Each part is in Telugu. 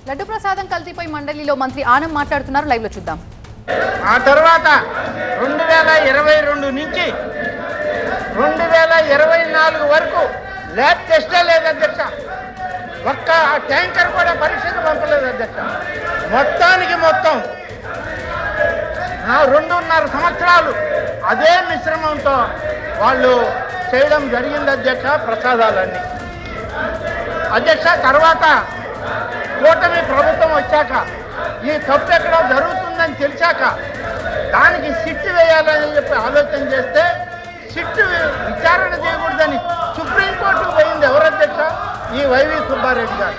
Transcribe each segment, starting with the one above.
లడ్డు ప్రసాదం కల్తీపై మండలిలో మంత్రి ఆనం మాట్లాడుతున్నారు. లైవ్ లో చూద్దాం. ఆ తర్వాత 2022 నుంచి 2024 వరకు ల్యాబ్ టెస్టే లేదు అధ్యక్ష. ఒక్క ట్యాంకర్ కూడా పరీక్షకు పంపలేదు అధ్యక్ష. మొత్తానికి మొత్తం 2.5 సంవత్సరాలు అదే మిశ్రమంతో వాళ్ళు చేయడం జరిగింది అధ్యక్ష. ప్రసాదాలన్నీ అధ్యక్ష తర్వాత కూటమి ప్రభుత్వం వచ్చాక ఈ తప్పు ఎక్కడో జరుగుతుందని తెలిసాక దానికి సిట్టు వేయాలని చెప్పి ఆలోచన చేస్తే సిట్టు విచారణ చేయకూడదని సుప్రీంకోర్టుకు పోయింది ఎవరు అధ్యక్ష? ఈ వైవి సుబ్బారెడ్డి గారు.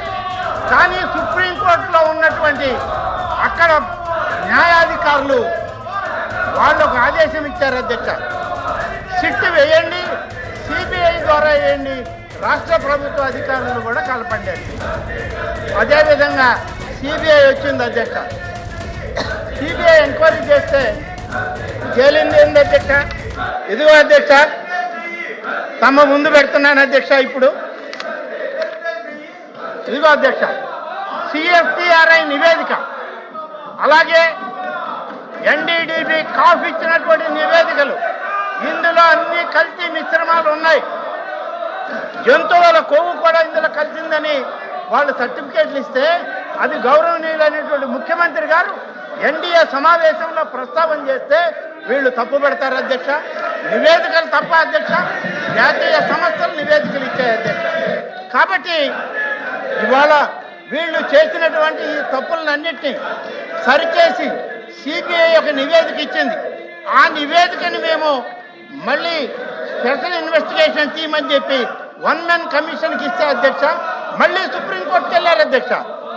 కానీ సుప్రీంకోర్టులో ఉన్నటువంటి అక్కడ న్యాయాధికారులు వాళ్ళు ఒక ఆదేశం ఇచ్చారు అధ్యక్ష, సిట్టు వేయండి, సిబిఐ ద్వారా వేయండి, రాష్ట్ర ప్రభుత్వ అధికారులు కూడా కలపండి. అదేవిధంగా సిబిఐ వచ్చింది అధ్యక్ష. సిబిఐ ఎంక్వైరీ చేస్తే తేలింది ఏంది అధ్యక్ష? ఇదిగో అధ్యక్ష తమ ముందు పెడుతున్నాను అధ్యక్ష. ఇప్పుడు ఇదిగో అధ్యక్ష సిఎఫ్టిఆర్ఐ నివేదిక, అలాగే ఎన్డీడీబీ కాఫ్ ఇచ్చినటువంటి నివేదికలు. ఇందులో అన్ని కల్తీ మిశ్రమాలు ఉన్నాయి. జంతువుల కొవ్వు కూడా ఇందులో కలిసిందని వాళ్ళు సర్టిఫికేట్లు ఇస్తే అది గౌరవనీయులైనటువంటి ముఖ్యమంత్రి గారు ఎన్డీఏ సమావేశంలో ప్రస్తావన చేస్తే వీళ్ళు తప్పు పెడతారు అధ్యక్ష. నివేదికలు తప్ప అధ్యక్ష, జాతీయ సంస్థలు నివేదికలు ఇచ్చాయి అధ్యక్ష. కాబట్టి ఇవాళ వీళ్ళు చేసినటువంటి ఈ తప్పులన్నింటినీ సరిచేసి సిబిఐ ఒక నివేదిక ఇచ్చింది. ఆ నివేదికని మేము మళ్ళీ స్పెషల్ ఇన్వెస్టిగేషన్ టీమ్ అని చెప్పి 1 man కమిషన్కి ఇస్తే అధ్యక్ష మళ్ళీ సుప్రీంకోర్టుకి వెళ్ళారు అధ్యక్ష.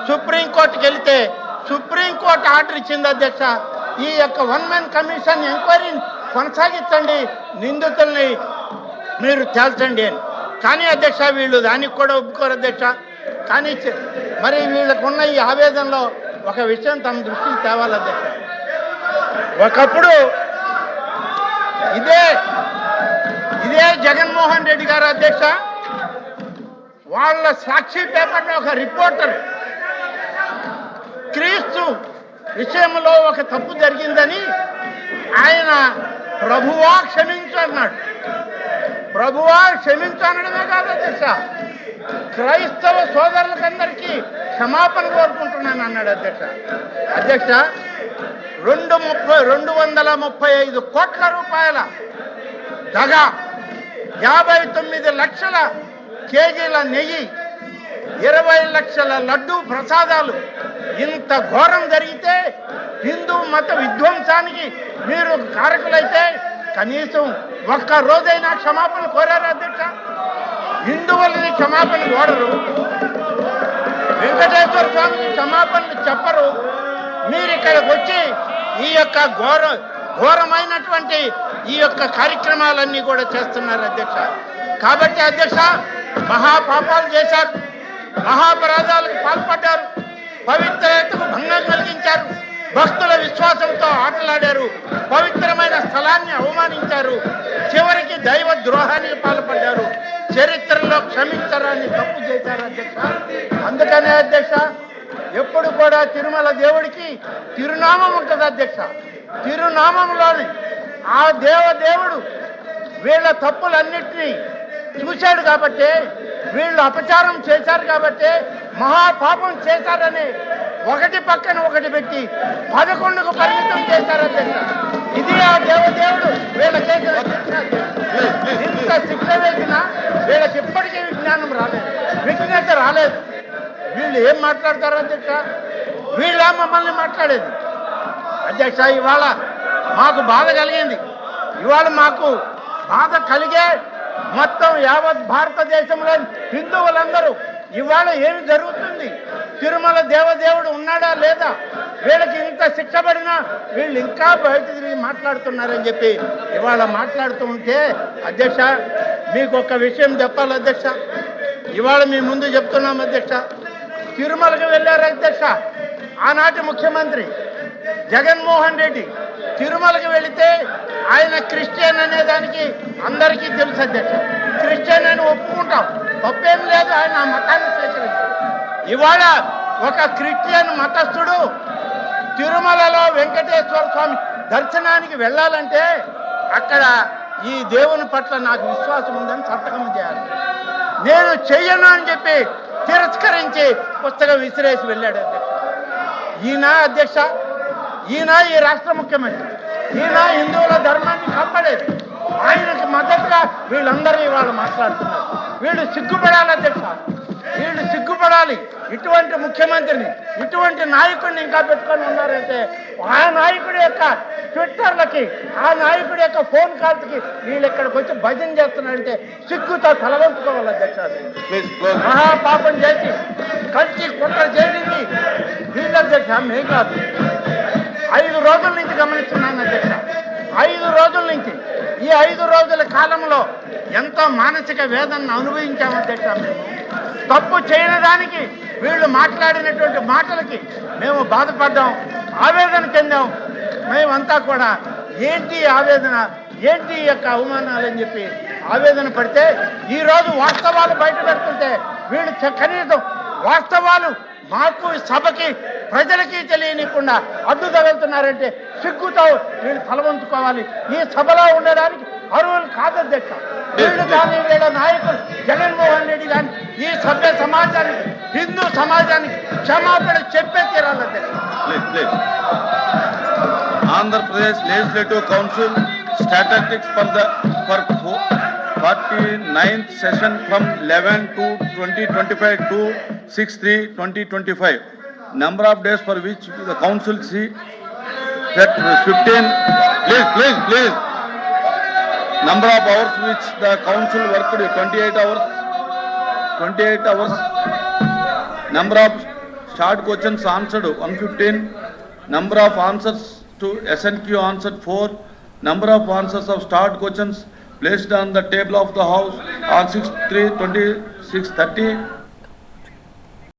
సుప్రీంకోర్టుకి వెళితే సుప్రీంకోర్టు ఆర్డర్ ఇచ్చింది అధ్యక్ష, ఈ యొక్క 1 man కమిషన్ ఎంక్వైరీని కొనసాగించండి, నిందితుల్ని మీరు తేల్చండి అని. కానీ అధ్యక్ష వీళ్ళు దానికి కూడా ఒప్పుకోరు అధ్యక్ష. కానీ మరి వీళ్ళకున్న ఈ ఆవేదనలో ఒక విషయం తమ దృష్టికి తేవాలి అధ్యక్ష. ఒకప్పుడు ఇదే జగన్మోహన్ రెడ్డి గారు అధ్యక్ష వాళ్ళ సాక్షి పేపర్లో ఒక రిపోర్టర్ క్రీస్తు విషయంలో ఒక తప్పు జరిగిందని ఆయన ప్రభువా క్షమించు అన్నాడు. ప్రభువా క్షమించు అనడమే కాదు అధ్యక్ష, క్రైస్తవ సోదరులకందరికీ క్షమాపణ కోరుకుంటున్నాను అన్నాడు అధ్యక్ష. అధ్యక్ష 235 కోట్ల రూపాయల దగా, 59 లక్షల కేజీల నెయ్యి, 20 లక్షల లడ్డూ ప్రసాదాలు, ఇంత ఘోరం జరిగితే హిందూ మత విధ్వంసానికి మీరు కారకులైతే కనీసం ఒక్క రోజైనా క్షమాపణ కోరారు అధ్యక్ష? హిందువులని క్షమాపణ కోరరు, వెంకటేశ్వర స్వామికి క్షమాపణలు చెప్పరు. మీరు ఇక్కడికి వచ్చి ఈ యొక్క ఘోరమైనటువంటి ఈ యొక్క కార్యక్రమాలన్నీ కూడా చేస్తున్నారు అధ్యక్ష. కాబట్టి అధ్యక్ష మహాపాపాలు చేశారు, మహాపరాధాలకు పాల్పడ్డారు, పవిత్రతకు భంగం కలిగించారు, భక్తుల విశ్వాసంతో ఆటలాడారు, పవిత్రమైన స్థలాన్ని అవమానించారు, చివరికి దైవ ద్రోహానికి పాల్పడ్డారు, చరిత్రలో క్షమించరాన్ని తప్పు చేశారు అధ్యక్ష. అందుకనే అధ్యక్ష ఎప్పుడు కూడా తిరుమల దేవుడికి తిరునామం ఉంటుంది అధ్యక్ష. తిరునామంలోని ఆ దేవుడు వీళ్ళ తప్పులన్నింటినీ చూశాడు కాబట్టి, వీళ్ళు అపచారం చేశారు కాబట్టి, మహాపాపం చేశారని ఒకటి పక్కన ఒకటి పెట్టి 11కు పరిమితం చేశారు అధ్యక్ష. ఇది ఆ దేవుడు వీళ్ళ చేసిన శిక్ష. ఇంత శిక్ష వేసినా వీళ్ళకి ఇప్పటికీ విజ్ఞానం రాలేదు, విజ్ఞత రాలేదు. వీళ్ళు ఏం మాట్లాడతారు అధ్యక్ష? వీళ్ళ మమ్మల్ని మాట్లాడేది అధ్యక్ష. ఇవాళ మాకు బాధ కలిగింది, ఇవాళ మాకు బాధ కలిగే మొత్తం యావత్ భారతదేశంలో హిందువులందరూ ఇవాళ ఏమి జరుగుతుంది, తిరుమల దేవుడు ఉన్నాడా లేదా, వీళ్ళకి ఇంత శిక్ష పడినా వీళ్ళు ఇంకా బయట తిరిగి మాట్లాడుతున్నారని చెప్పి ఇవాళ మాట్లాడుతూ ఉంటే అధ్యక్ష మీకు ఒక విషయం చెప్పాలి అధ్యక్ష. ఇవాళ మీ ముందు చెప్తున్నాం అధ్యక్ష, తిరుమలకు వెళ్ళారు అధ్యక్ష ఆనాటి ముఖ్యమంత్రి జగన్మోహన్ రెడ్డి. తిరుమలకు వెళితే ఆయన క్రిస్టియన్ అనే దానికి అందరికీ తెలుసు అధ్యక్ష. క్రిస్టియన్ అని ఒప్పుకుంటాం, తప్పేం లేదు, ఆయన ఆ మతాన్ని స్వీకరించారు. ఇవాళ ఒక క్రిస్టియన్ మతస్థుడు తిరుమలలో వెంకటేశ్వర స్వామి దర్శనానికి వెళ్ళాలంటే అక్కడ ఈ దేవుని పట్ల నాకు విశ్వాసం ఉందని సంతకం చేయాలి. నేను చెయ్యను అని చెప్పి తిరస్కరించి పుస్తకం విసిరేసి వెళ్ళాడు అధ్యక్ష. ఈయన ఈ రాష్ట్ర ముఖ్యమంత్రి, ఈయన హిందువుల ధర్మాన్ని కాపాడేది. ఆయనకి మద్దతుగా వీళ్ళందరూ ఇవాళ మాట్లాడుతున్నారు. వీళ్ళు సిగ్గుపడాలి అధ్యక్ష, వీళ్ళు సిగ్గుపడాలి. ఇటువంటి ముఖ్యమంత్రిని, ఇటువంటి నాయకుడిని ఇంకా పెట్టుకొని ఉన్నారంటే ఆ నాయకుడి యొక్క ట్విట్టర్లకి, ఆ నాయకుడి యొక్క ఫోన్ కాల్స్కి వీళ్ళు ఇక్కడికి వచ్చి భజన చేస్తున్నారంటే సిగ్గుతో తలవంచుకోవాలి అధ్యక్ష. మహాపాపం చేసి కలిసి కుట్ర చేసింది వీళ్ళ అధ్యక్ష, మే కాదు. 5 రోజుల నుంచి గమనిస్తున్నాను అధ్యక్ష, 5 రోజుల నుంచి. ఈ 5 రోజుల కాలంలో ఎంతో మానసిక వేదనను అనుభవించాము అధ్యక్ష. మేము తప్పు చేయని దానికి వీళ్ళు మాట్లాడినటువంటి మాటలకి మేము బాధపడ్డాం, ఆవేదన చెందాం. మేమంతా కూడా ఏంటి ఆవేదన, ఏంటి ఈ యొక్క అవమానాలని చెప్పి ఆవేదన పడితే ఈరోజు వాస్తవాలు బయట పెడుతుంటే వీళ్ళు కనీసం వాస్తవాలు మాకు సభకి ప్రజలకి తెలియనికుండా అడ్డు తగులుతున్నారంటే సిగ్గుతో వీళ్ళు తలవంచుకోవాలి. ఈ సభలో ఉండడానికి అర్హులు కాదు అధ్యక్ష. వీళ్ళు కానీ వీళ్ళ నాయకులు జగన్మోహన్ రెడ్డి కానీ ఈ సభ్య సమాజానికి, హిందూ సమాజానికి క్షమాపణ చెప్పే తీరాలి అధ్యక్ష. Andhra Pradesh legislative council statistics for 49th session from 11/2/2025 to 6/3/2025. Number of days for which the council see that 15. Please. Number of hours which the council worked 28 hours. 28 hours. Number of short questions answered 115. Number of answers to SNQ answered 4. Number of answers of start questions placed on the table of the house on 6/3/2630.